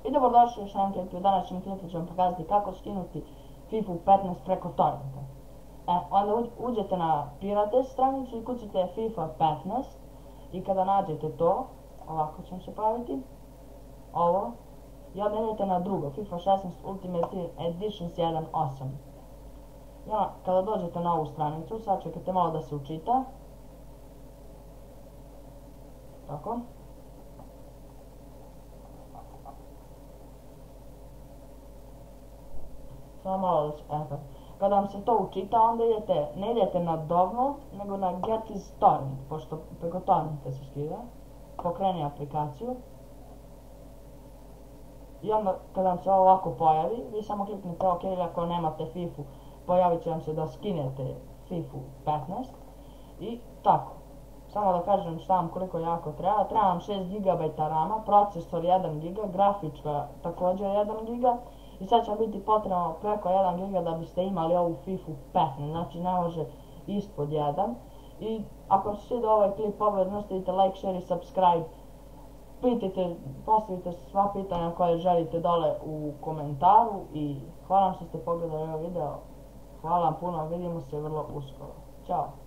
I dobrodošli još jedan klip. U današnjem klipu ću vam pokazati kako skinuti FIFA 15 preko torrenta. Onda uđete na Pirates stranicu i kucite FIFA 15 i kada nađete to, ovako će vam se pojaviti ovo, i onda idete na drugo, FIFA 16 Ultimate Team Editions 1.8. I onda kada dođete na ovu stranicu, sad čekajte malo da se učita. Tako. Samo malo da se, kada vam se to učita, onda ne idete na download, nego na get is torrent, pošto preko torrenta se skida. Pokreni aplikaciju. I onda kada vam se ovo ovako pojavi, vi samo kliknete OK, ili ako nemate FIFA, pojavit će vam se da skinete FIFA 15. I tako. Samo da kažem šta vam koliko jako treba. Treba vam 6 GB rama, procesor 1 GB, grafička također 1 GB. I sad će vam biti potrebno preko 1 GB da biste imali ovu FIFA 15, znači ne može ispod 1. I ako vam se svidio ovaj klip, obavezno ostavite like, share i subscribe. Postavite sva pitanja koje želite dole u komentaru i hvala vam što ste pogledali ovaj video. Hvala vam puno, vidimo se vrlo uskoro. Ćao!